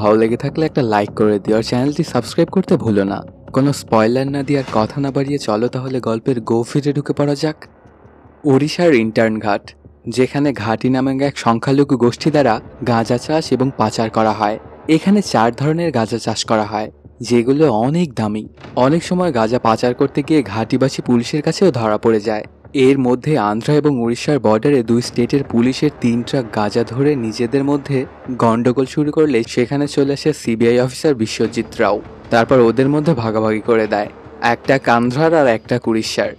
ভালো লেগে থাকলে একটা লাইক করে দিও আর চ্যানেলটি সাবস্ক্রাইব করতে ভুলো না। কোনো স্পয়লার না দিয়ে আর কথা না বাড়িয়ে চলো তাহলে গল্পের গভীরে ঢুকে পড়া যাক। ওড়িশার ইন্টার্ন ঘাট, যেখানে ঘাটি নামে এক সংখ্যালঘু গোষ্ঠী দ্বারা গাঁজা চাষ এবং পাচার করা হয়। এখানে 4 ধরনের গাঁজা চাষ করা হয়, যেগুলো অনেক দামি। অনেক সময় গাঁজা পাচার করতে গিয়ে ঘাটিবাসী পুলিশের কাছেও ধরা পড়ে যায়। এর মধ্যে আন্ধ্রা এবং উড়িষ্যার বর্ডারে 2 স্টেটের পুলিশের 3 ট্রাক গাঁজা ধরে নিজেদের মধ্যে গন্ডগোল শুরু করলে সেখানে চলে আসে সিবিআই অফিসার বিশ্বজিৎ রাও। তারপর ওদের মধ্যে ভাগাভাগি করে দেয়, একটা আন্ধ্রার আর একটা উড়িষ্যার।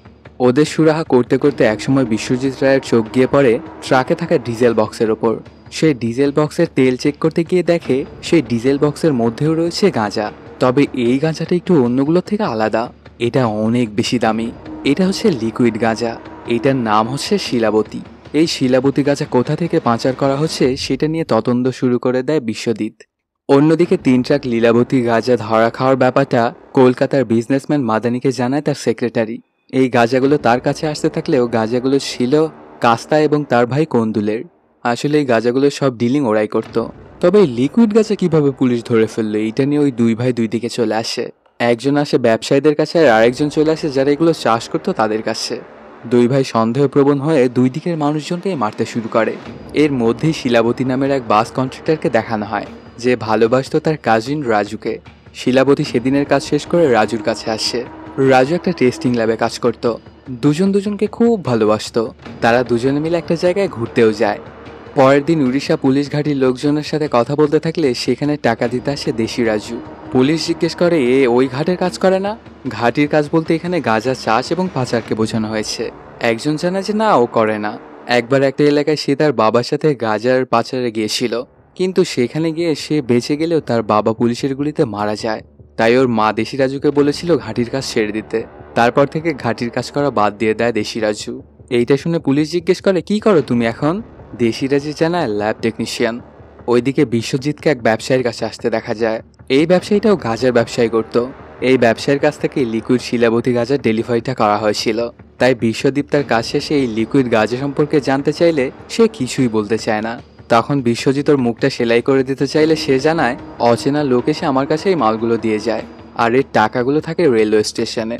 ওদের সুরাহা করতে করতে একসময় বিশ্বজিৎ রায়ের চোখ গিয়ে পড়ে ট্রাকে থাকা ডিজেল বক্সের ওপর। সে ডিজেল বক্সের তেল চেক করতে গিয়ে দেখে সেই ডিজেল বক্সের মধ্যেও রয়েছে গাঁজা। তবে এই গাঁজাটা একটু অন্যগুলোর থেকে আলাদা, এটা অনেক বেশি দামি। এটা হচ্ছে লিকুইড গাঁজা, এটার নাম হচ্ছে শিলাবতী। এই শিলাবতী গাঁজা কোথা থেকে পাচার করা হচ্ছে সেটা নিয়ে তদন্ত শুরু করে দেয় বিশ্বজিৎ। অন্যদিকে 3 ট্রাক লীলাবতী গাঁজা ধরা খাওয়ার ব্যাপারটা কলকাতার বিজনেসম্যান মাদানিকে জানায় তার সেক্রেটারি। এই গাঁজাগুলো তার কাছে আসতে থাকলেও গাঁজাগুলো ছিল কাস্তা এবং তার ভাই কন্দুলের। আসলে এই গাঁজাগুলো সব ডিলিং ওরাই করত। তবে এই লিকুইড গাঁজা কিভাবে পুলিশ ধরে ফেললো এইটা নিয়ে ওই 2 ভাই 2 দিকে চলে আসে। একজন আসে ব্যবসায়ীদের কাছে আর আরেকজন চলে আসে যারা এগুলো চাষ করতো তাদের কাছে। 2 ভাই সন্দেহপ্রবণ হয়ে 2 দিকের মানুষজনকে মারতে শুরু করে। এর মধ্যেই শিলাবতী নামের এক বাস কন্ট্রাক্টরকে দেখানো হয়, যে ভালোবাসতো তার কাজিন রাজুকে। শিলাবতী সেদিনের কাজ শেষ করে রাজুর কাছে আসে। রাজু একটা টেস্টিং ল্যাবে কাজ করত। দুজনকে খুব ভালোবাসতো। তারা দুজনে মিলে একটা জায়গায় ঘুরতেও যায়। পরের দিন উড়িষ্যা পুলিশ ঘাটির লোকজনের সাথে কথা বলতে থাকলে সেখানে টাকা দিতে আসে দেশি রাজু। পুলিশ জিজ্ঞেস করে এ ওই ঘাটের কাজ করে না? ঘাটির কাজ বলতে এখানে গাঁজা চাষ এবং পাচারকে বোঝানো হয়েছে। একজন জানায় যে না, ও করে না। একবার একটা এলাকায় সে তার বাবার সাথে গাঁজার পাচারে গিয়েছিল, কিন্তু সেখানে গিয়ে সে বেঁচে গেলেও তার বাবা পুলিশের গুলিতে মারা যায়। তাই ওর মা দেশি রাজুকে বলেছিল ঘাটির কাজ ছেড়ে দিতে। তারপর থেকে ঘাটির কাজ করা বাদ দিয়ে দেয় দেশি রাজু। এইটা শুনে পুলিশ জিজ্ঞেস করে কি করো তুমি এখন? দেশি রাজু জানায় ল্যাব টেকনিশিয়ান। ওইদিকে বিশ্বজিৎকে এক ব্যবসায়ীর কাছে আসতে দেখা যায়। এই ব্যবসায়ীটাও গাঁজার ব্যবসায়ী করত। এই ব্যবসায়ীর কাছ থেকে লিকুইড শিলাবতী গাঁজার ডেলিভারিটা করা হয়েছিল। তাই বিশ্বদীপ তার কাজ শেষে এই লিকুইড গাঁজা সম্পর্কে জানতে চাইলে সে কিছুই বলতে চায় না। তখন বিশ্বজিৎ ওর মুখটা সেলাই করে দিতে চাইলে সে জানায় অচেনা লোক এসে আমার কাছে এই মালগুলো দিয়ে যায়, আর এর টাকাগুলো থাকে রেলওয়ে স্টেশনে।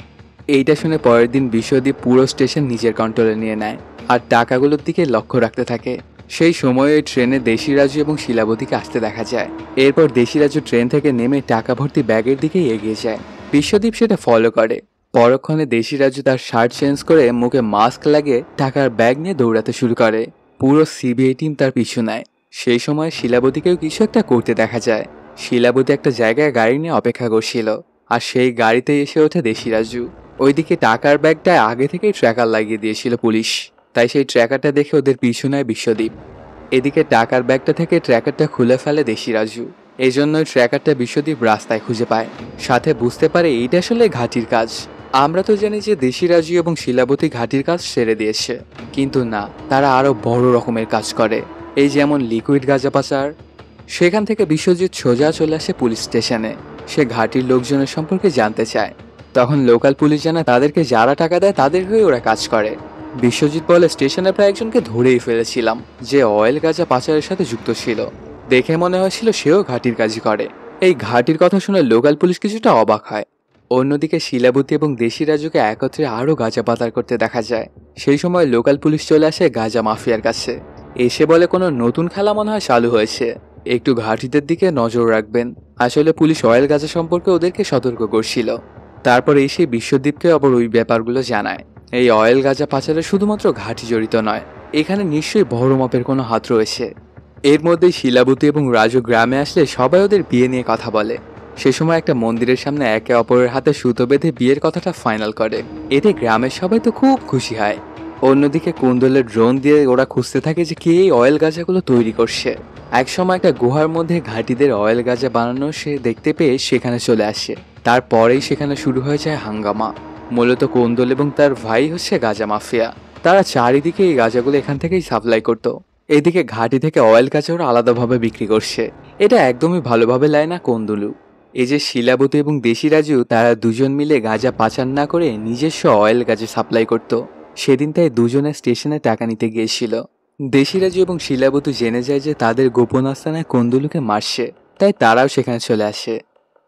এইটা শুনে পরের দিন বিশ্বদীপ পুরো স্টেশন নিজের কন্ট্রোলে নিয়ে নেয় আর টাকাগুলোর দিকে লক্ষ্য রাখতে থাকে। সেই সময়ে ওই ট্রেনে দেশি রাজু এবং শিলাবতীকে আসতে দেখা যায়। এরপর দেশি রাজু ট্রেন থেকে নেমে টাকা ভর্তি ব্যাগের দিকেই এগিয়ে যায়। বিশ্বদীপ সেটা ফলো করে। পরক্ষণে দেশি রাজু তার শার্ট চেঞ্জ করে মুখে মাস্ক লাগিয়ে টাকার ব্যাগ নিয়ে দৌড়াতে শুরু করে। পুরো সিবিআই টিম তার পিছু নেয়। সেই সময় শিলাবতীকেও কিছু একটা করতে দেখা যায়। শিলাবতী একটা জায়গায় গাড়ি নিয়ে অপেক্ষা করছিল, আর সেই গাড়িতে এসে ওঠে দেশি রাজু। ওইদিকে টাকার ব্যাগটায় আগে থেকেই ট্র্যাকার লাগিয়ে দিয়েছিল পুলিশ, তাই সেই ট্র্যাকারটা দেখে ওদের পিছু নেয় বিশ্বদীপ। এদিকে টাকার ব্যাগটা থেকে ট্র্যাকারটা খুলে ফেলে দেশি রাজু। এই জন্যই ট্র্যাকারটা বিশ্বদীপ রাস্তায় খুঁজে পায়। সাথে বুঝতে পারে এইটা আসলে ঘাটির কাজ। আমরা তো জানি যে দেশি রাজু এবং শিলাবতী ঘাটির কাজ ছেড়ে দিয়েছে, কিন্তু না, তারা আরো বড় রকমের কাজ করে। এই যেমন লিকুইড গাঁজা পাচার। সেখান থেকে বিশ্বজিৎ সোজা চলে আসে পুলিশ স্টেশনে। সে ঘাটির লোকজনের সম্পর্কে জানতে চায়। তখন লোকাল পুলিশ জানায় তাদেরকে যারা টাকা দেয় তাদের হয়ে ওরা কাজ করে। বিশ্বজিৎ বলে স্টেশনে প্রায় একজনকে ধরেই ফেলেছিলাম, যে অয়েল গাঁজা পাচারের সাথে যুক্ত ছিল। দেখে মনে হয়েছিল সেও ঘাটির কাজই করে। এই ঘাটির কথা শুনে লোকাল পুলিশ কিছুটা অবাক হয়। অন্যদিকে শিলাবতী এবং দেশি রাজুকে একত্রে আরও গাঁজা পাচার করতে দেখা যায়। সেই সময় লোকাল পুলিশ চলে আসে গাঁজা মাফিয়ার কাছে। এসে বলে কোনো নতুন খেলা মনে হয় চালু হয়েছে, একটু ঘাটিদের দিকে নজর রাখবেন। আসলে পুলিশ অয়েল গাঁজা সম্পর্কে ওদেরকে সতর্ক করছিল। তারপর এসে বিশ্বদীপকে আবার ওই ব্যাপারগুলো জানায়। এই অয়েল গাঁজা পাচারে শুধুমাত্র ঘাটি জড়িত নয়, এখানে নিশ্চয়ই বড় মাপের কোনো হাত রয়েছে। এর মধ্যে শিলাবতী এবং রাজু গ্রামে আসলে সবাই ওদের বিয়ে নিয়ে কথা বলে। সে সময় একটা মন্দিরের সামনে একে অপরের হাতে সুতো বেঁধে বিয়ের কথাটা ফাইনাল করে। এতে গ্রামের সবাই তো খুব খুশি হয়। অন্যদিকে কুন্দলের ড্রোন দিয়ে ওরা খুঁজতে থাকে যে কে এই অয়েল গাঁজাগুলো তৈরি করছে। একসময় একটা গুহার মধ্যে ঘাটিদের অয়েল গাঁজা বানানো সে দেখতে পেয়ে সেখানে চলে আসে। তারপরেই সেখানে শুরু হয়ে যায় হাঙ্গামা। মূলত কুন্দল এবং তার ভাই হচ্ছে গাঁজা মাফিয়া। তারা চারিদিকে এই গাঁজাগুলো এখান থেকেই সাপ্লাই করত। এদিকে ঘাটি থেকে অয়েল গাঁজা ওরা আলাদাভাবে বিক্রি করছে। এটা একদমই ভালোভাবে লায় না কুন্দলু। এই যে শিলাবতী এবং দেশি রাজু, তারা দুজন মিলে গাঁজা পাচার না করে নিজস্ব অয়েল গাঁজা সাপ্লাই করত। সেদিন তাই দুজনে স্টেশনে টাকা নিতে গিয়েছিল। দেশি রাজু এবং শিলাবতী জেনে যায় যে তাদের গোপন আস্তানায় কুন্দলুকে মারছে। তাই তারাও সেখানে চলে আসে।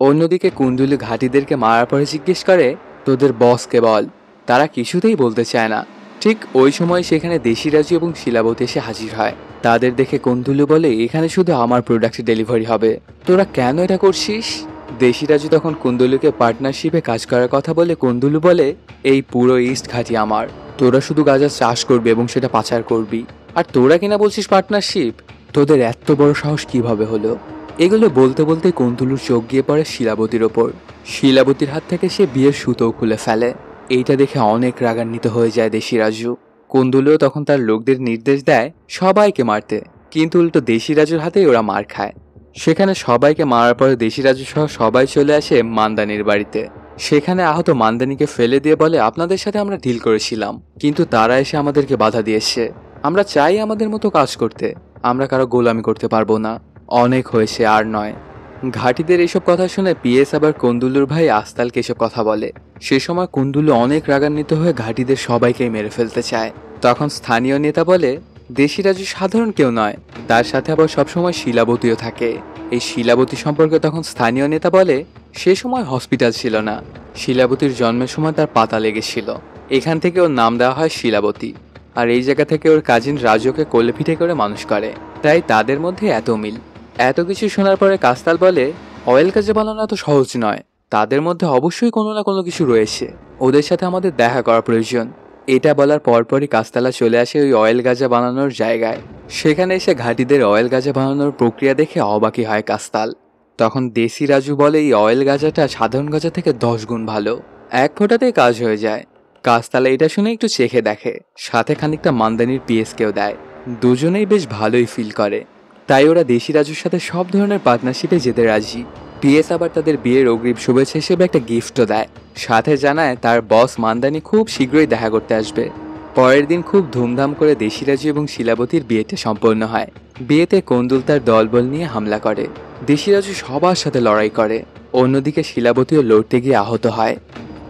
অন্যদিকে কুণ্ডুলু ঘাটিদেরকে মারার পরে জিজ্ঞেস করে, তোদের বসকে বল। তারা কিছুতেই বলতে চায় না। ঠিক ওই সময় সেখানে দেশিরাজু এবং শিলাবতী এসে হাজির হয়। তাদের দেখে কুণ্ডুলু বলে, এখানে শুধু আমার প্রোডাক্ট ডেলিভারি হবে, তোরা কেন এটা করছিস? দেশিরাজু তখন কুণ্ডুলুকে পার্টনারশিপে কাজ করার কথা বলে কুণ্ডুলু বলে, এই পুরো ইস্ট ঘাটি আমার, তোরা শুধু গাঁজা চাষ করবি এবং সেটা পাচার করবি, আর তোরা কিনা বলছিস পার্টনারশিপ? তোদের এত বড় সাহস কিভাবে হলো? এগুলো বলতে বলতে কুণ্ডুলুর চোখ গিয়ে পড়ে শিলাবতীর ওপর। শিলাবতীর হাত থেকে সে বিয়ের সুতোও খুলে ফেলে। এইটা দেখে অনেক রাগান্বিত হয়ে যায় দেশিরাজু। কুণ্ডুলুও তখন তার লোকদের নির্দেশ দেয় সবাইকে মারতে, কিন্তু উল্টো দেশিরাজুর হাতেই ওরা মার খায়। সেখানে সবাইকে মারার পরে দেশিরাজু সহ সবাই চলে আসে মান্দানির বাড়িতে। সেখানে আহত মান্দানিকে ফেলে দিয়ে বলে, আপনাদের সাথে আমরা ডিল করেছিলাম, কিন্তু তারা এসে আমাদেরকে বাধা দিয়েছে। আমরা চাই আমাদের মতো কাজ করতে, আমরা কারো গোলামি করতে পারবো না। অনেক হয়েছে, আর নয়। ঘাটিদের এসব কথা শুনে পিএস আবার কুণ্ডুলুর ভাই আস্তালকে এসব কথা বলে। সে সময় কুণ্ডুলু অনেক রাগান্বিত হয়ে ঘাটিদের সবাইকেই মেরে ফেলতে চায়। তখন স্থানীয় নেতা বলে, দেশিরাজু সাধারণ কেউ নয়, তার সাথে আবার সবসময় শিলাবতীও থাকে। এই শিলাবতী সম্পর্কে তখন স্থানীয় নেতা বলে, সে সময় হসপিটাল ছিল না, শিলাবতীর জন্মের সময় তার পাতা লেগেছিল, এখান থেকে ওর নাম দেওয়া হয় শিলাবতী। আর এই জায়গা থেকে ওর কাজিন রাজুকে কোলে পিঠে করে মানুষ করে, তাই তাদের মধ্যে এত মিল। এত কিছু শোনার পরে কাস্তাল বলে, অয়েল গাঁজা বানানো এত সহজ নয়, তাদের মধ্যে অবশ্যই কোনো না কোনো কিছু রয়েছে, ওদের সাথে আমাদের দেখা করা প্রয়োজন। এটা বলার পরপরই কাস্তালা চলে আসে ওই অয়েল গাঁজা বানানোর জায়গায়। সেখানে এসে ঘাটিদের অয়েল গাঁজা বানানোর প্রক্রিয়া দেখে অবাকই হয় কাস্তাল। তখন দেশি রাজু বলে, এই অয়েল গাঁজাটা সাধারণ গাঁজা থেকে 10 গুণ ভালো, এক ফোঁটাতেই কাজ হয়ে যায়। কাস্তালা এটা শুনে একটু চেখে দেখে, সাথে খানিকটা মান্দানির পিএসকেও দেয়। দুজনেই বেশ ভালোই ফিল করে, তাই ওরা দেশি রাজুর সাথে সব ধরনের পার্টনারশিপে যেতে রাজি। পিএস আবার তাদের বিয়ের অগ্রিম শুভেচ্ছা হিসেবে একটা গিফটও দেয়, সাথে জানায় তার বস মান্দানি খুব শীঘ্রই দেখা করতে আসবে। পরের দিন খুব ধুমধাম করে দেশিরাজু এবং শিলাবতীর বিয়েটা সম্পন্ন হয়। বিয়েতে কুণ্ডুল তার দলবল নিয়ে হামলা করে, দেশিরাজু সবার সাথে লড়াই করে। অন্যদিকে শিলাবতীও লড়তে গিয়ে আহত হয়।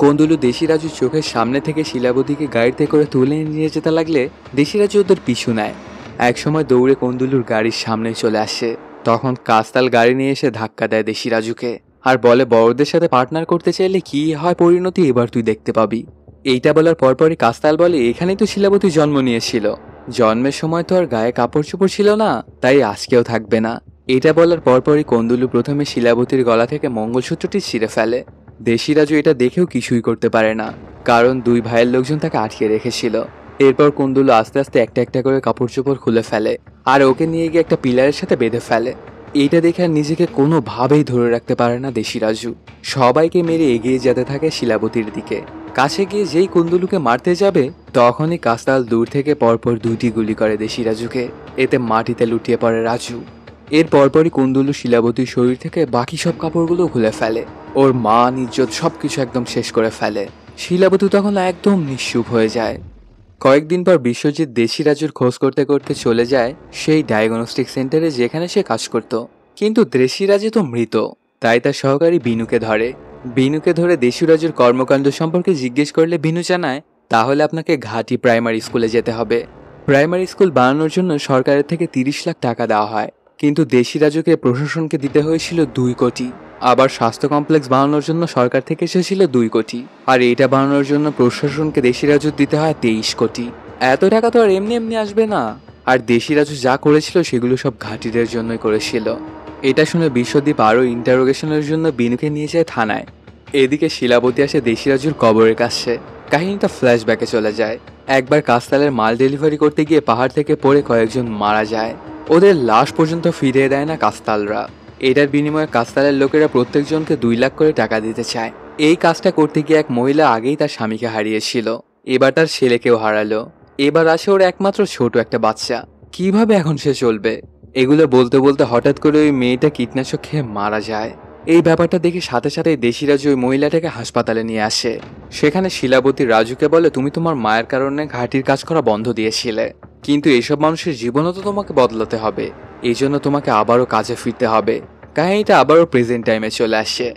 কুণ্ডুলু দেশিরাজুর চোখের সামনে থেকে শিলাবতীকে গাড়িতে করে তুলে নিয়ে যেতে লাগলে দেশিরাজু ওদের পিছু নেয়। একসময় দৌড়ে কুণ্ডুলুর গাড়ির সামনে চলে আসে। তখন কাস্তাল গাড়ি নিয়ে এসে ধাক্কা দেয় দেশিরাজুকে, আর বলে, বড়দের সাথে পার্টনার করতে চাইলে কি হয় পরিণতি এবার তুই দেখতে পাবি। এইটা বলার পরপরই কাস্তাল বলে, এখানেই তো শিলাবতী জন্ম নিয়েছিল, জন্মের সময় তো আর গায়ে কাপড় চোপড় ছিল না, তাই আজকেও থাকবে না। এটা বলার পরপরই কুণ্ডুলু প্রথমে শিলাবতীর গলা থেকে মঙ্গলসূত্রটি ছিঁড়ে ফেলে। দেশিরাজু এটা দেখেও কিছুই করতে পারে না, কারণ দুই ভাইয়ের লোকজন তাকে আটকে রেখেছিল। এরপর কুণ্ডুলু আস্তে আস্তে একটা একটা করে কাপড় চোপড় খুলে ফেলে, আর ওকে নিয়ে গিয়ে একটা পিলারের সাথে বেঁধে ফেলে। এইটা দেখে আর নিজেকে কোনোভাবেই ধরে রাখতে পারে না দেশিরাজু, সবাইকে মেরে এগিয়ে যেতে থাকে শিলাবতীর দিকে। কাছে গিয়ে যেই কুণ্ডুলুকে মারতে যাবে, তখনই কাস্তাল দূর থেকে পরপর 2টি গুলি করে দেশিরাজুকে। এতে মাটিতে লুটিয়ে পড়ে রাজু। এর পরপরই কুণ্ডুলু শিলাবতীর শরীর থেকে বাকি সব কাপড়গুলো খুলে ফেলে, ওর মান ইজ্জত সবকিছু একদম শেষ করে ফেলে। শিলাবতী তখন একদম নিশ্চুপ হয়ে যায়। কয়েকদিন পর বিশ্বজিৎ দেশিরাজুর খোঁজ করতে করতে চলে যায় সেই ডায়াগনস্টিক সেন্টারে যেখানে সে কাজ করত। কিন্তু দেশিরাজু তো মৃত, তাই তার সহকারী বিনুকে ধরে। বিনুকে ধরে দেশিরাজুর কর্মকাণ্ড সম্পর্কে জিজ্ঞেস করলে বিনু জানায়, তাহলে আপনাকে ঘাটি প্রাইমারি স্কুলে যেতে হবে। প্রাইমারি স্কুল বানানোর জন্য সরকারের থেকে 30 লাখ টাকা দেওয়া হয়, কিন্তু দেশিরাজুকে প্রশাসনকে দিতে হয়েছিল 2 কোটি। আবার স্বাস্থ্য কমপ্লেক্স বানানোর জন্য সরকার থেকে এসেছিল 2 কোটি, আর এটা বানানোর জন্য প্রশাসনকে দেশিরাজুর দিতে হয় 23 কোটি। এত টাকা তো আর এমনি এমনি আসবে না। আর দেশিরাজু যা করেছিল সেগুলো সব ঘাটিদের জন্যই করেছিল। এটা শুনে বিশ্বদীপ আরও ইন্টারোগেশনের জন্য বিনুকে নিয়ে যায় থানায়। এদিকে শিলাবতী আসে দেশিরাজুর কবরের কাছে। কাহিনীটা ফ্ল্যাশব্যাকে চলে যায়। একবার কাস্তালের মাল ডেলিভারি করতে গিয়ে পাহাড় থেকে পড়ে কয়েকজন মারা যায়, ওদের লাশ পর্যন্ত ফিরিয়ে দেয় না কাস্তালরা। এটার বিনিময়ে কাস্তালের লোকেরা প্রত্যেকজনকে 2 লাখ করে টাকা দিতে চায়। এই কাজটা করতে গিয়ে এক মহিলা আগেই তার স্বামীকে হারিয়েছিল, এবার তার ছেলেকেও হারালো। এবার আসে ওর একমাত্র ছোট একটা বাচ্চা, কিভাবে এখন সে চলবে? এগুলো বলতে বলতে হঠাৎ করে ওই মেয়েটা কীটনাশক খেয়ে মারা যায়। এই ব্যাপারটা দেখে সাথে সাথে দেশিরাজু ওই মহিলাটাকে হাসপাতালে নিয়ে আসে। সেখানে শিলাবতী রাজুকে বলে, তুমি তোমার মায়ের কারণে ঘাটির কাজ করা বন্ধ দিয়েছিলে, কিন্তু এসব মানুষের জীবনও তো তোমাকে বদলাতে হবে, এই জন্য তোমাকে আবারও কাজে ফিরতে হবে। কাহিনীটা আবারও প্রেজেন্ট টাইমে চলে আসে।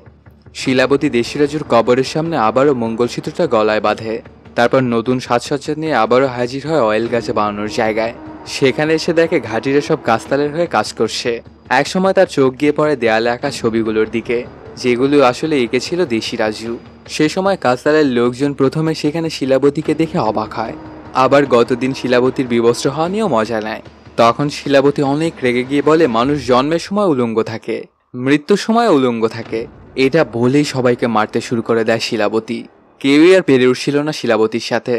শিলাবতী দেশিরাজুর কবরের সামনে আবারও মঙ্গলসূত্রটা গলায় বাঁধে। তারপর নতুন সাজসজ্জা নিয়ে আবারও হাজির হয় অয়েল গাছে বানানোর জায়গায়। সেখানে এসে দেখে ঘাটিরা সব কাস্তালের হয়ে কাজ করছে। একসময় তার চোখ গিয়ে পড়ে দেয়ালে আঁকা ছবিগুলোর দিকে, যেগুলো আসলে এঁকেছিল দেশি রাজু। সে সময় কাস্তালের লোকজন প্রথমে সেখানে শিলাবতীকে দেখে অবাক হয়, আবার গতদিন শিলাবতীর বিবস্ত্র হওয়া নিয়েও মজা নেয়। তখন শিলাবতী অনেক রেগে গিয়ে বলে মানুষ জন্মের সময় উলঙ্গ থাকে, মৃত্যুর সময় উলঙ্গ থাকে। এটা বলেই সবাইকে মারতে শুরু করে দেয় শিলাবতী। কেউই আর পেরে উঠছিল না শিলাবতীর সাথে।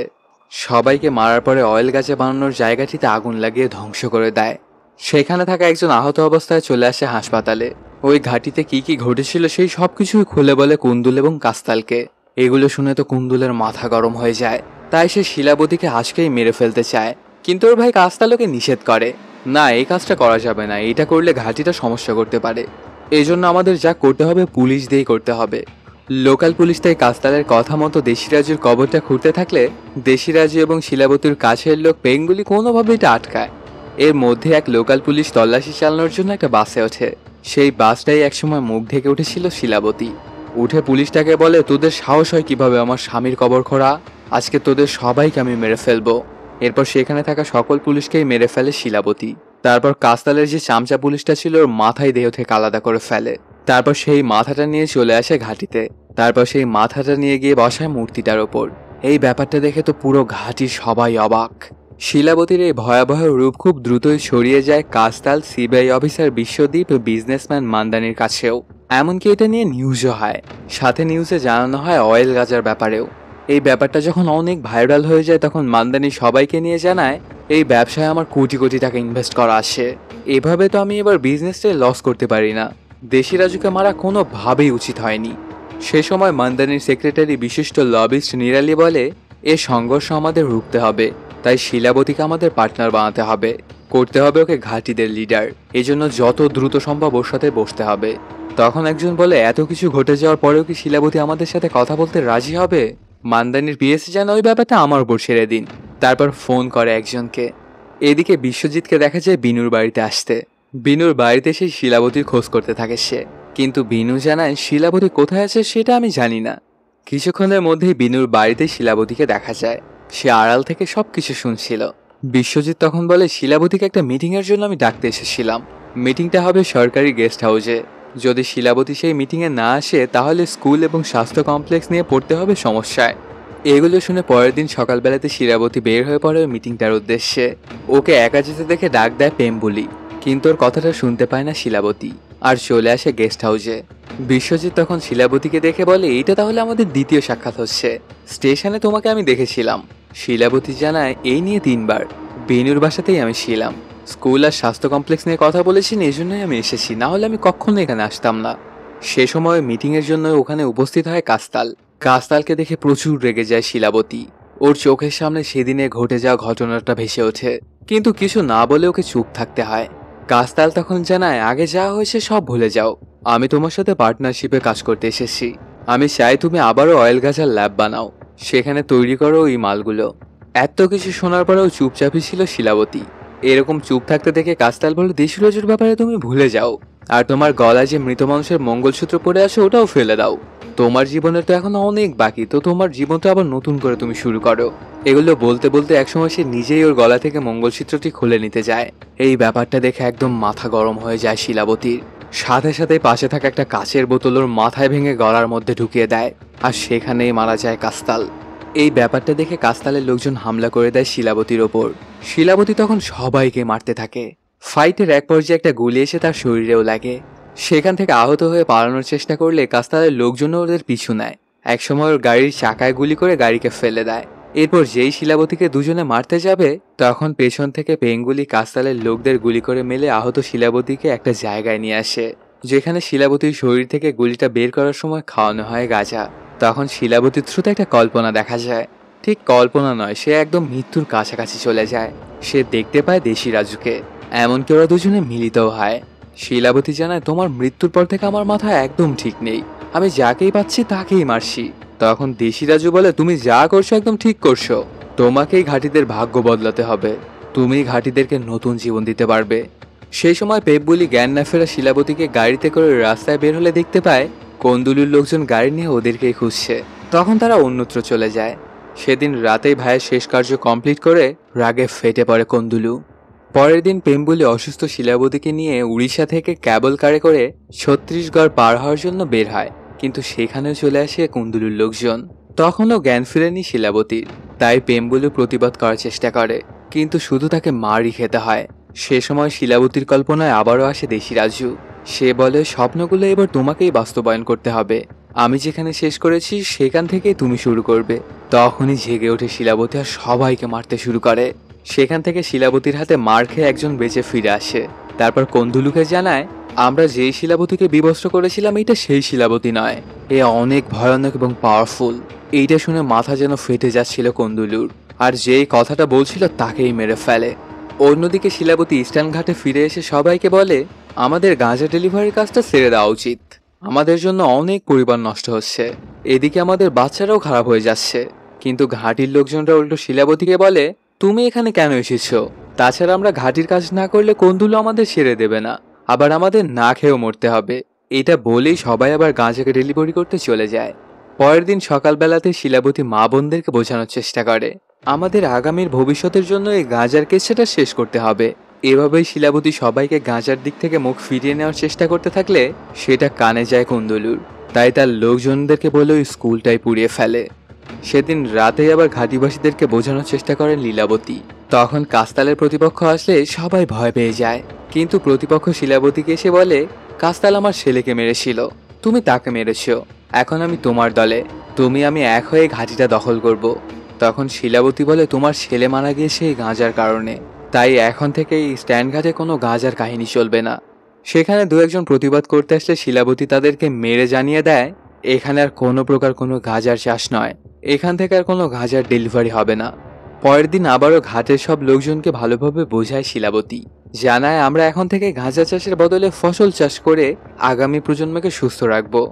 সবাইকে মারার পরে অয়েল গাছে বানানোর জায়গাটিতে আগুন লাগিয়ে ধ্বংস করে দেয়। সেখানে থাকা একজন আহত অবস্থায় চলে আসে হাসপাতালে। ওই ঘাটিতে কি কি ঘটেছিল সেই সবকিছুই খুলে বলে কুন্দুল এবং কাস্তালকে। এগুলো শুনে তো কুন্দুলের মাথা গরম হয়ে যায়, তাই সে শিলাবতীকে আজকেই মেরে ফেলতে চায়। কিন্তু ওর ভাই কাস্তালকে নিষেধ করে, না এই কাজটা করা যাবে না, এটা করলে ঘাটিটা সমস্যা করতে পারে। এজন্য আমাদের যা করতে হবে পুলিশ দিয়েই করতে হবে। লোকাল পুলিশ তাই কাস্তালের কথা মতো দেশিরাজুর কবরটা খুঁড়তে থাকলে দেশিরাজু এবং শিলাবতীর কাছের লোক পেঙ্গুলি কোনোভাবে এটা আটকায়। এর মধ্যে এক লোকাল পুলিশ তল্লাশি চালানোর জন্য একটা বাসে ওঠে। সেই বাসটাই একসময় মুখ ঢেকে উঠেছিল শিলাবতী। উঠে পুলিশটাকে বলে তোদের সাহস হয় কিভাবে আমার স্বামীর কবর খোঁড়া, আজকে তোদের সবাইকে আমি মেরে ফেলবো। এরপর সেখানে থাকা সকল পুলিশকেই মেরে ফেলে শিলাবতী। তারপর কাস্তালের যে চামচা পুলিশটা ছিল ওর মাথায় দেহ থেকে আলাদা করে ফেলে। তারপর সেই মাথাটা নিয়ে চলে আসে ঘাটিতে। তারপর সেই মাথাটা নিয়ে গিয়ে বসায় মূর্তিটার ওপর। এই ব্যাপারটা দেখে তো পুরো ঘাটির সবাই অবাক। শিলাবতীর এই ভয়াবহ রূপ খুব দ্রুতই ছড়িয়ে যায় কাস্তাল, সিবিআই অফিসার বিশ্বদীপ, বিজনেসম্যান মান্দানির কাছেও। এমনকি এটা নিয়ে নিউজও হয়, সাথে নিউজে জানানো হয় অয়েল গাজার ব্যাপারেও। এই ব্যাপারটা যখন অনেক ভাইরাল হয়ে যায় তখন মান্দানি সবাইকে নিয়ে জানায় এই ব্যবসায় আমার কোটি কোটি টাকা ইনভেস্ট করা আসে, এভাবে তো আমি এবার বিজনেসে লস করতে পারি না। দেশিরাজুকে মারা কোনোভাবেই উচিত হয়নি। সে সময় মান্দানির সেক্রেটারি বিশিষ্ট লবিস্ট নিরালি বলে এ সংঘর্ষ আমাদের রুখতে হবে, তাই শিলাবতীকে আমাদের পার্টনার বানাতে হবে, করতে হবে ওকে ঘাটিদের লিডার। এজন্য যত দ্রুত সম্ভব ওর সাথে বসতে হবে। তখন একজন বলে এত কিছু ঘটে যাওয়ার পরেও কি শিলাবতী আমাদের সাথে কথা বলতে রাজি হবে? মান্দানির পিএসি জানা ওই ব্যাপারটা আমার উপর ছেড়ে দিন। তারপর ফোন করে একজনকে। এদিকে বিশ্বজিৎকে দেখা যায় বিনুর বাড়িতে আসতে। বিনুর বাড়িতে সেই শিলাবতীর খোঁজ করতে থাকে সে, কিন্তু বিনু জানায় শিলাবতী কোথায় আছে সেটা আমি জানি না। কিছুক্ষণের মধ্যেই বিনুর বাড়িতে শিলাবতীকে দেখা যায়। সে আড়াল থেকে সবকিছু শুনছিল। বিশ্বজিৎ তখন বলে শিলাবতীকে একটা মিটিংয়ের জন্য আমি ডাকতে এসেছিলাম। মিটিংটা হবে সরকারি গেস্ট হাউসে। যদি শিলাবতী সেই মিটিংয়ে না আসে তাহলে স্কুল এবং স্বাস্থ্য কমপ্লেক্স নিয়ে পড়তে হবে সমস্যায়। এগুলো শুনে পরের দিন সকালবেলাতে শিলাবতী বের হয়ে পড়ে ওই মিটিংটার উদ্দেশ্যে। ওকে একা যেতে দেখে ডাক দেয় পেম্বুলি, কিন্তু ওর কথাটা শুনতে পায় না শিলাবতী, আর চলে আসে গেস্ট হাউসে। বিশ্বজিৎ তখন শিলাবতীকে দেখে বলে এইটা তাহলে আমাদের দ্বিতীয় সাক্ষাৎ হচ্ছে, স্টেশনে তোমাকে আমি দেখেছিলাম। শিলাবতী জানায় এই নিয়ে 3 বার বেনুর বাসাতেই আমি ছিলাম, স্কুল আর স্বাস্থ্য কমপ্লেক্স নিয়ে কথা বলেছেন, এই জন্যই আমি এসেছি, না হলে আমি কখনো এখানে আসতাম না। সে সময় মিটিংয়ের জন্য ওখানে উপস্থিত হয় কাস্তাল। কাস্তালকে দেখে প্রচুর রেগে যায় শিলাবতী। ওর চোখের সামনে সেদিনে ঘটে যাওয়া ঘটনাটা ভেসে ওঠে, কিন্তু কিছু না বলে ওকে চুপ থাকতে হয়। কাস্তাল তখন জানায় আগে যা হয়েছে সব ভুলে যাও, আমি তোমার সাথে পার্টনারশিপে কাজ করতে এসেছি। আমি চাই তুমি আবারও অয়েল গাজার ল্যাব বানাও, সেখানে তৈরি করো এই মালগুলো। এত কিছু শোনার পরেও চুপচাপই ছিল শিলাবতী। এরকম চুপ থাকতে দেখে কাস্তাল বলে দেশিরাজুর ব্যাপারে তুমি ভুলে যাও, আর তোমার গলায় যে মৃত মানুষের মঙ্গলসূত্র পরে আছে ওটাও ফেলে দাও। তোমার জীবনের তো এখন অনেক বাকি, তো তোমার জীবনটা আবার নতুন করে তুমি শুরু করো। এগুলো বলতে বলতে একসময় সে নিজেই ওর গলা থেকে মঙ্গলসূত্রটি খুলে নিতে যায়। এই ব্যাপারটা দেখে একদম মাথা গরম হয়ে যায় শিলাবতীর। সাথে সাথে পাশে থাকা একটা কাচের বোতল ওর মাথায় ভেঙে গলার মধ্যে ঢুকিয়ে দেয়, আর সেখানেই মারা যায় কাস্তাল। এই ব্যাপারটা দেখে কাস্তালের লোকজন হামলা করে দেয় শিলাবতীর ওপর। শিলাবতী তখন সবাইকে মারতে থাকে। ফাইটের এক পর্যায়ে একটা গুলি এসে তার শরীরেও লাগে। সেখান থেকে আহত হয়ে পালানোর চেষ্টা করলে কাস্তালের লোকজনও ওদের পিছু নেয়। একসময় ওর গাড়ির চাকায় গুলি করে গাড়িকে ফেলে দেয়। এরপর যেই শিলাবতীকে দুজনে মারতে যাবে তখন পেছন থেকে পেঙ্গুলি কাস্তালের লোকদের গুলি করে মেলে আহত শিলাবতীকে একটা জায়গায় নিয়ে আসে, যেখানে শিলাবতীর শরীর থেকে গুলিটা বের করার সময় খাওয়ানো হয় গাঁজা। তখন শিলাবতীর থ্রুতে একটা কল্পনা দেখা যায়। ঠিক কল্পনা নয়, সে একদম মৃত্যুর কাছাকাছি চলে যায়। সে দেখতে পায় দেশিরাজুকে, এমনকি ওরা দুজনে মিলিতও হয়। শিলাবতী জানায় তোমার মৃত্যুর পর থেকে আমার মাথা একদম ঠিক নেই, আমি যাকেই পাচ্ছি তাকেই মারছি। তখন দেশিরাজু বলে তুমি যা করছো একদম ঠিক করছো, তোমাকেই ঘাটিদের ভাগ্য বদলাতে হবে, তুমি ঘাটিদেরকে নতুন জীবন দিতে পারবে। সেই সময় পেপবুলি জ্ঞান না ফেরা শিলাবতীকে গাড়িতে করে রাস্তায় বের হলে দেখতে পায় কন্দুলুর লোকজন গাড়ি নিয়ে ওদেরকেই খুঁজছে। তখন তারা অন্যত্র চলে যায়। সেদিন রাতেই ভাইয়ের শেষ কার্য কমপ্লিট করে রাগে ফেটে পড়ে কন্দুলু। পরের দিন পেম্বুলি অসুস্থ শিলাবতীকে নিয়ে উড়িষ্যা থেকে ক্যাবল কারে করে ছত্তিশগড় পার হওয়ার জন্য বের হয়, কিন্তু সেখানেও চলে আসে কুন্দুলুর লোকজন। তখনও জ্ঞান ফিরেনি শিলাবতীর, তাই পেম্বুলু প্রতিবাদ করার চেষ্টা করে, কিন্তু শুধু তাকে মারই খেতে হয়। সে সময় শিলাবতীর কল্পনায় আবারও আসে দেশি রাজু। সে বলে, স্বপ্নগুলো এবার তোমাকেই বাস্তবায়ন করতে হবে, আমি যেখানে শেষ করেছি সেখান থেকেই তুমি শুরু করবে। তখনই জেগে ওঠে শিলাবতী আর সবাইকে মারতে শুরু করে। সেখান থেকে শিলাবতীর হাতে মার খেয়ে একজন বেঁচে ফিরে আসে। তারপর কুন্দুলুকে জানায়, আমরা যেই শিলাবতীকে বিবস্ত্র করেছিলাম এটা সেই শিলাবতী নয়, এ অনেক ভয়ানক এবং পাওয়ারফুল। এইটা শুনে মাথা যেন ফেটে যাচ্ছিল কুন্দুলুর, আর যেই কথাটা বলছিল তাকেই মেরে ফেলে। অন্যদিকে শিলাবতী ইস্টার্ন ঘাটে ফিরে এসে সবাইকে বলে, আমাদের গাঁজা ডেলিভারির কাজটা ছেড়ে দেওয়া উচিত, আমাদের জন্য অনেক পরিবার নষ্ট হচ্ছে, এদিকে আমাদের বাচ্চারাও খারাপ হয়ে যাচ্ছে। কিন্তু ঘাটির লোকজনরা উল্টো শিলাবতীকে বলে, তুমি এখানে কেন এসেছো? তাছাড়া আমরা ঘাটির কাজ না করলে কুন্দুলু আমাদের ছেড়ে দেবে না, আবার আমাদের না খেয়েও মরতে হবে। এটা বলেই সবাই আবার গাঁজাকে ডেলিভারি করতে চলে যায়। পরের দিন সকালবেলাতে শিলাবতী মা বোনদেরকে বোঝানোর চেষ্টা করে, আমাদের আগামীর ভবিষ্যতের জন্য এই গাঁজার কেসটা শেষ করতে হবে। এভাবেই শিলাবতী সবাইকে গাঁজার দিক থেকে মুখ ফিরিয়ে নেওয়ার চেষ্টা করতে থাকলে সেটা কানে যায় কুন্দুলুর, তাই তার লোকজনদেরকে বলে ওই স্কুলটাই পুড়িয়ে ফেলে। সেদিন রাতেই আবার ঘাটিবাসীদেরকে বোঝানোর চেষ্টা করেন লীলাবতী। তখন কাস্তালের প্রতিপক্ষ আসলে সবাই ভয় পেয়ে যায়, কিন্তু প্রতিপক্ষ শিলাবতীকে এসে বলে, কাস্তাল আমার ছেলেকে মেরেছিল, তুমি তাকে মেরেছ, এখন আমি তোমার দলে, তুমি আমি এক হয়ে ঘাটিটা দখল করব। তখন শিলাবতী বলে, তোমার ছেলে মারা গিয়েছে এই গাঁজার কারণে, তাই এখন থেকে এই স্ট্যান্ড ঘাটে কোনো গাঁজার কাহিনী চলবে না। সেখানে দু একজন প্রতিবাদ করতে আসলে শিলাবতী তাদেরকে মেরে জানিয়ে দেয়, এখানে আর কোনো প্রকার কোনো গাঁজার চাষ নয়, এখান থেকে আর কোনো গাঁজার ডেলিভারি হবে না। পরের দিন আবারও ঘাটের সব লোকজনকে ভালোভাবে বোঝায় শিলাবতী, জানায় আমরা এখন থেকে গাঁজা চাষের বদলে ফসল চাষ করে আগামী প্রজন্মকে সুস্থ রাখবো।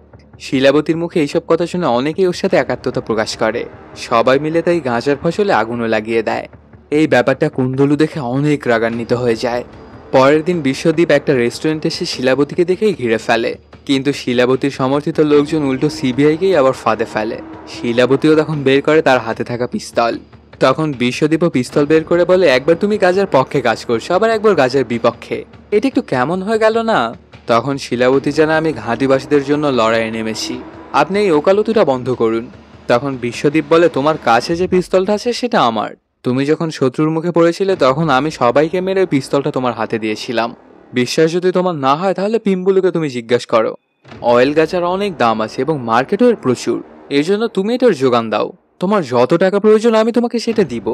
শিলাবতীর মুখে এইসব কথা শুনে অনেকেই ওর সাথে একাত্মতা প্রকাশ করে, সবাই মিলে তাই গাঁজার ফসলে আগুনও লাগিয়ে দেয়। এই ব্যাপারটা কুন্দলু দেখে অনেক রাগান্বিত হয়ে যায়। পরের দিন বিশ্বদ্বীপ একটা রেস্টুরেন্টে এসে শিলাবতীকে দেখেই ঘিরে ফেলে, কিন্তু শিলাবতীর সমর্থিত লোকজন উল্টো সিবিআইকেই আবার ফাঁদে ফেলে। শিলাবতীও তখন বের করে তার হাতে থাকা পিস্তল। তখন বিশ্বদ্বীপও পিস্তল বের করে বলে, একবার তুমি গাজার পক্ষে কাজ করছো, আবার একবার গাজার বিপক্ষে, এটা একটু কেমন হয়ে গেল না? তখন শিলাবতী জানা, আমি ঘাঁটিবাসীদের জন্য লড়াইয়ে নেমেছি, আপনি এই ওকালতিটা বন্ধ করুন। তখন বিশ্বদ্বীপ বলে, তোমার কাছে যে পিস্তলটা আছে সেটা আমার, তুমি যখন শত্রুর মুখে পড়েছিলে তখন আমি সবাইকে মেরে পিস্তলটা তোমার হাতে দিয়েছিলাম। বিশ্বাস যদি তোমার না হয় তাহলে পিম্বুলুকে তুমি জিজ্ঞাসা করো। অয়েল গাছার অনেক দাম আছে এবং মার্কেটও এর প্রচুর, এর জন্য তুমি এটার যোগান দাও, তোমার যত টাকা প্রয়োজন আমি তোমাকে সেটা দিব।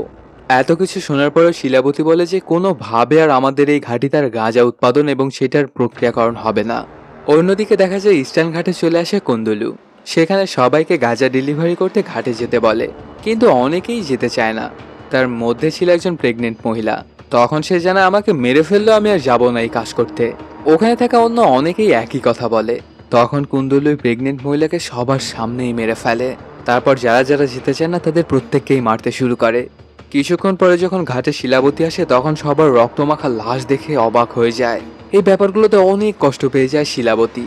এত কিছু শোনার পরেও শিলাবতী বলে যে কোনোভাবে আর আমাদের এই ঘাটি তার গাঁজা উৎপাদন এবং সেটার প্রক্রিয়াকরণ হবে না। অন্যদিকে দেখা যায় ইস্টার্ন ঘাটে চলে আসে কুন্দুলু। সেখানে সবাইকে গাঁজা ডেলিভারি করতে ঘাটে যেতে বলে, কিন্তু অনেকেই যেতে চায় না। তার মধ্যে ছিল একজন প্রেগনেন্ট মহিলা। তখন সে জানা, আমাকে মেরে ফেললেও আমি আর যাবো না এই কাজ করতে। ওখানে থাকা অন্য অনেকেই একই কথা বলে। তখন কুন্দুলু প্রেগনেন্ট মহিলাকে সবার সামনেই মেরে ফেলে। তারপর যারা যারা যেতে চায় না তাদের প্রত্যেককেই মারতে শুরু করে। কিছুক্ষণ পরে যখন ঘাটে শিলাবতী আসে তখন সবার রক্তমাখা লাশ দেখে অবাক হয়ে যায়। এই ব্যাপারগুলোতে অনেক কষ্ট পেয়ে যায় শিলাবতী।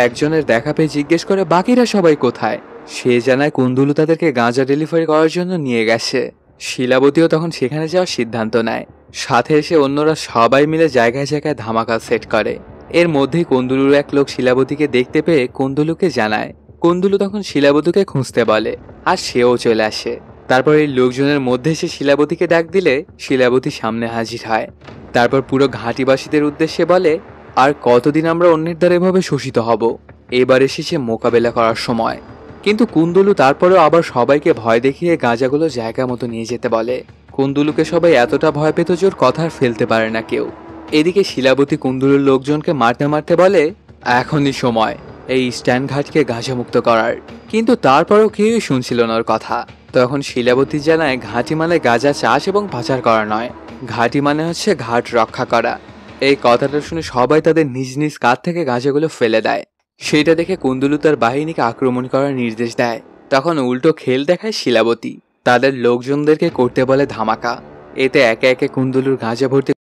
একজনের দেখা পেয়ে জিজ্ঞেস করে, বাকিরা সবাই কোথায়? সে জানায় কুন্দুলু তাদেরকে গাঁজা ডেলিভারি করার জন্য নিয়ে গেছে। শিলাবতীও তখন সেখানে যাওয়ার সিদ্ধান্ত নেয়। সাথে এসে অন্যরা সবাই মিলে জায়গায় জায়গায় ধামাকা সেট করে। এর মধ্যেই কুন্দুলুর এক লোক শিলাবতীকে দেখতে পেয়ে কুন্দুলুকে জানায়। কুন্দুলু তখন শিলাবতীকে খুঁজতে বলে, আর সেও চলে আসে। তারপর এই লোকজনের মধ্যে সে শিলাবতীকে ডাক দিলে শিলাবতী সামনে হাজির হয়। তারপর পুরো ঘাটিবাসীদের উদ্দেশ্যে বলে, আর কতদিন আমরা অন্যের দ্বারা এভাবে শোষিত হব? এবার এসেছে মোকাবেলা করার সময়। কিন্তু কুন্দুলু তারপরেও আবার সবাইকে ভয় দেখিয়ে গাঁজাগুলো জায়গা মতো নিয়ে যেতে বলে। কুন্দুলুকে সবাই এতটা ভয় পেত যে ওর কথা আর ফেলতে পারে না কেউ। এদিকে শিলাবতী কুন্দুলুর লোকজনকে মারতে মারতে বলে, এখনই সময় এই স্ট্যান্ড ঘাটকে গাঁজামুক্ত করার। কিন্তু তারপরও কেউই শুনছিল না ওর কথা। তখন শিলাবতী জানায়, ঘাঁটি মানে গাঁজা চাষ এবং পাচার করা নয়, ঘাঁটি মানে হচ্ছে ঘাট রক্ষা করা। এই কথাটা শুনে সবাই তাদের নিজ নিজ কাঁধ থেকে গাঁজাগুলো ফেলে দেয়। সেটা দেখে কুন্দুলু তার বাহিনীকে আক্রমণ করার নির্দেশ দেয়। তখন উল্টো খেল দেখায় শিলাবতী, তাদের লোকজনদেরকে করতে বলে ধামাকা। এতে একে একে কুন্দুলুর গাঁজা ভর্তি